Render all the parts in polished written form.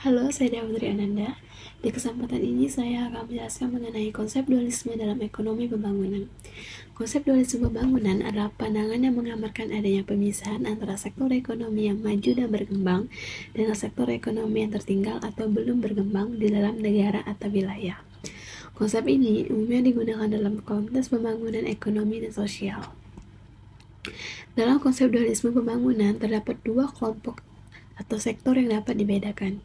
Halo, saya Putri Ananda. Di kesempatan ini saya akan menjelaskan mengenai konsep dualisme dalam ekonomi pembangunan. Konsep dualisme pembangunan adalah pandangan yang menggambarkan adanya pemisahan antara sektor ekonomi yang maju dan berkembang dengan sektor ekonomi yang tertinggal atau belum berkembang di dalam negara atau wilayah. Konsep ini umumnya digunakan dalam konteks pembangunan ekonomi dan sosial. Dalam konsep dualisme pembangunan terdapat dua kelompok atau sektor yang dapat dibedakan,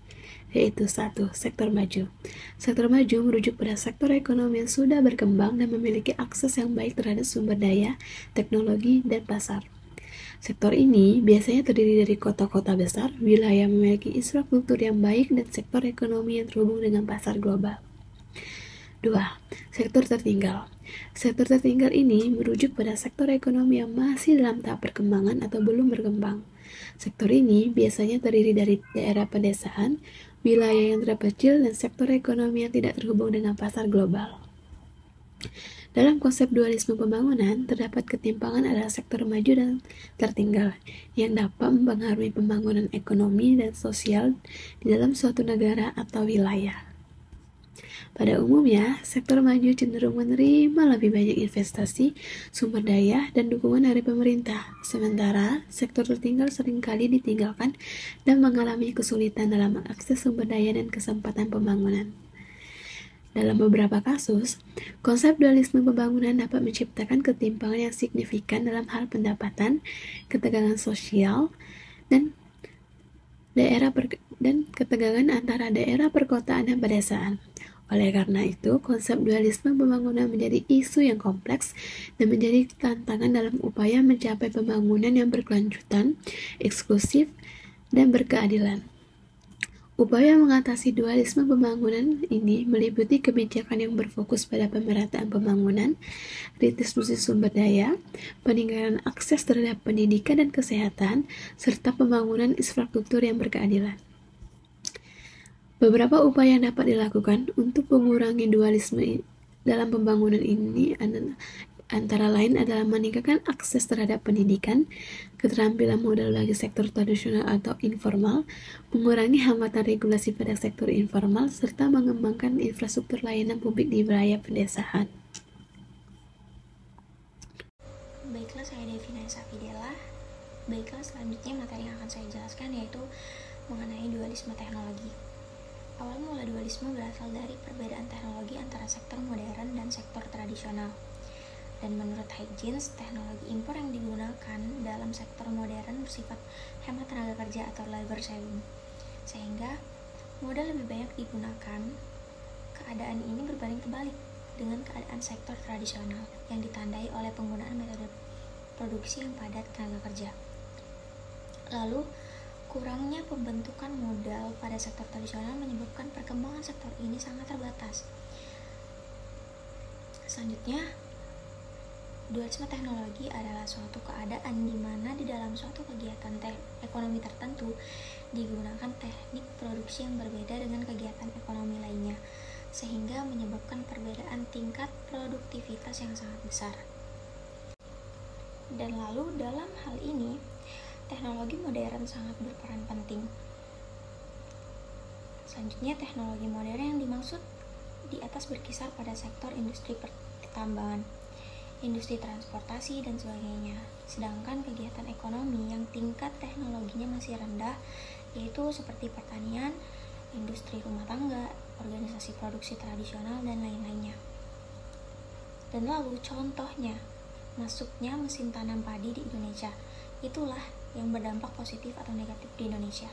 yaitu 1. Sektor maju. Sektor maju merujuk pada sektor ekonomi yang sudah berkembang dan memiliki akses yang baik terhadap sumber daya, teknologi, dan pasar. Sektor ini biasanya terdiri dari kota-kota besar, wilayah memiliki infrastruktur yang baik, dan sektor ekonomi yang terhubung dengan pasar global. 2. Sektor tertinggal. Sektor tertinggal ini merujuk pada sektor ekonomi yang masih dalam tahap perkembangan atau belum berkembang. Sektor ini biasanya terdiri dari daerah pedesaan, wilayah yang terpencil, dan sektor ekonomi yang tidak terhubung dengan pasar global. Dalam konsep dualisme pembangunan, terdapat ketimpangan antara sektor maju dan tertinggal yang dapat mempengaruhi pembangunan ekonomi dan sosial di dalam suatu negara atau wilayah. Pada umumnya, sektor maju cenderung menerima lebih banyak investasi, sumber daya, dan dukungan dari pemerintah. Sementara, sektor tertinggal seringkali ditinggalkan dan mengalami kesulitan dalam mengakses sumber daya dan kesempatan pembangunan. Dalam beberapa kasus, konsep dualisme pembangunan dapat menciptakan ketimpangan yang signifikan dalam hal pendapatan, ketegangan sosial, dan ketegangan antara daerah perkotaan dan pedesaan. Oleh karena itu, konsep dualisme pembangunan menjadi isu yang kompleks dan menjadi tantangan dalam upaya mencapai pembangunan yang berkelanjutan, eksklusif, dan berkeadilan. Upaya mengatasi dualisme pembangunan ini meliputi kebijakan yang berfokus pada pemerataan pembangunan, redistribusi sumber daya, peningkatan akses terhadap pendidikan dan kesehatan, serta pembangunan infrastruktur yang berkeadilan. Beberapa upaya yang dapat dilakukan untuk mengurangi dualisme dalam pembangunan ini antara lain adalah meningkatkan akses terhadap pendidikan, keterampilan modal bagi sektor tradisional atau informal, mengurangi hambatan regulasi pada sektor informal, serta mengembangkan infrastruktur layanan publik di wilayah pedesaan. Baiklah, saya Devina Safidela. Baiklah, selanjutnya materi yang akan saya jelaskan yaitu mengenai dualisme teknologi. Awal mula dualisme berasal dari perbedaan teknologi antara sektor modern dan sektor tradisional. Dan menurut Huygens, teknologi impor yang digunakan dalam sektor modern bersifat hemat tenaga kerja atau labor saving, sehingga modal lebih banyak digunakan. Keadaan ini berbanding terbalik dengan keadaan sektor tradisional yang ditandai oleh penggunaan metode produksi yang padat tenaga kerja. Lalu, kurangnya pembentukan modal pada sektor tradisional menyebabkan perkembangan sektor ini sangat terbatas. Selanjutnya, dualisme teknologi adalah suatu keadaan di mana di dalam suatu kegiatan ekonomi tertentu digunakan teknik produksi yang berbeda dengan kegiatan ekonomi lainnya, sehingga menyebabkan perbedaan tingkat produktivitas yang sangat besar. Dan lalu dalam hal ini, teknologi modern sangat berperan penting. Selanjutnya, teknologi modern yang dimaksud di atas berkisar pada sektor industri pertambangan, industri transportasi, dan sebagainya. Sedangkan kegiatan ekonomi yang tingkat teknologinya masih rendah, yaitu seperti pertanian, industri rumah tangga, organisasi produksi tradisional, dan lain-lainnya. Dan lalu contohnya, masuknya mesin tanam padi di Indonesia. Itulah yang berdampak positif atau negatif di Indonesia.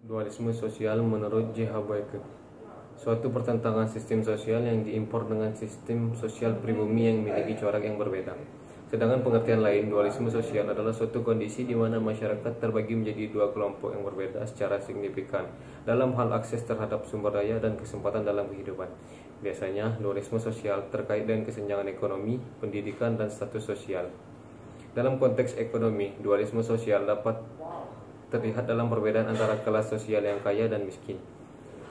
Dualisme sosial menurut J.H. Becker, suatu pertentangan sistem sosial yang diimpor dengan sistem sosial pribumi yang memiliki corak yang berbeda. Sedangkan pengertian lain, dualisme sosial adalah suatu kondisi di mana masyarakat terbagi menjadi dua kelompok yang berbeda secara signifikan dalam hal akses terhadap sumber daya dan kesempatan dalam kehidupan. Biasanya, dualisme sosial terkait dengan kesenjangan ekonomi, pendidikan, dan status sosial. Dalam konteks ekonomi, dualisme sosial dapat terlihat dalam perbedaan antara kelas sosial yang kaya dan miskin.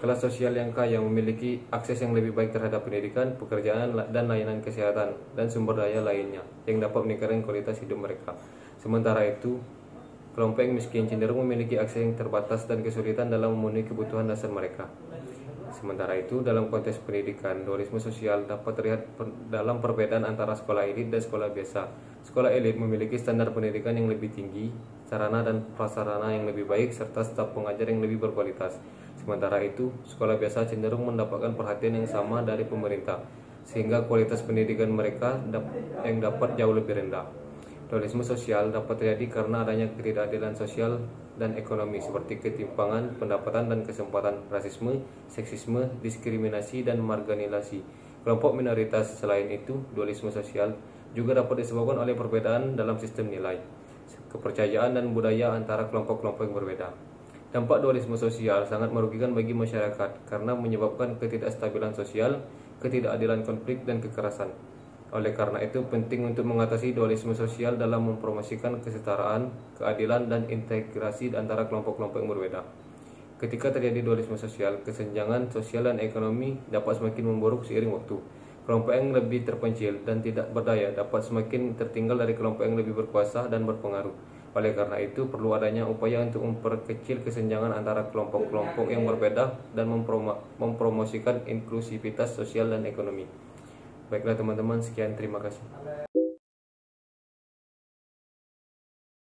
Kelas sosial yang kaya memiliki akses yang lebih baik terhadap pendidikan, pekerjaan, dan layanan kesehatan, dan sumber daya lainnya yang dapat meningkatkan kualitas hidup mereka. Sementara itu, Kelompok yang miskin cenderung memiliki akses yang terbatas dan kesulitan dalam memenuhi kebutuhan dasar mereka. Sementara itu, dalam konteks pendidikan, dualisme sosial dapat terlihat dalam perbedaan antara sekolah elit dan sekolah biasa. Sekolah elit memiliki standar pendidikan yang lebih tinggi, sarana dan prasarana yang lebih baik, serta staf pengajar yang lebih berkualitas. Sementara itu, sekolah biasa cenderung mendapatkan perhatian yang sama dari pemerintah, sehingga kualitas pendidikan mereka yang dapat jauh lebih rendah. Dualisme sosial dapat terjadi karena adanya ketidakadilan sosial dan ekonomi seperti ketimpangan pendapatan dan kesempatan, rasisme, seksisme, diskriminasi, dan marginalisasi kelompok minoritas. Selain itu, dualisme sosial juga dapat disebabkan oleh perbedaan dalam sistem nilai, kepercayaan, dan budaya antara kelompok-kelompok yang berbeda. Dampak dualisme sosial sangat merugikan bagi masyarakat karena menyebabkan ketidakstabilan sosial, ketidakadilan konflik, dan kekerasan. Oleh karena itu, penting untuk mengatasi dualisme sosial dalam mempromosikan kesetaraan, keadilan, dan integrasi antara kelompok-kelompok yang berbeda. Ketika terjadi dualisme sosial, kesenjangan sosial dan ekonomi dapat semakin memburuk seiring waktu. Kelompok yang lebih terpencil dan tidak berdaya dapat semakin tertinggal dari kelompok yang lebih berkuasa dan berpengaruh. Oleh karena itu, perlu adanya upaya untuk memperkecil kesenjangan antara kelompok-kelompok yang berbeda dan mempromosikan inklusivitas sosial dan ekonomi. Baiklah teman-teman, sekian, terima kasih.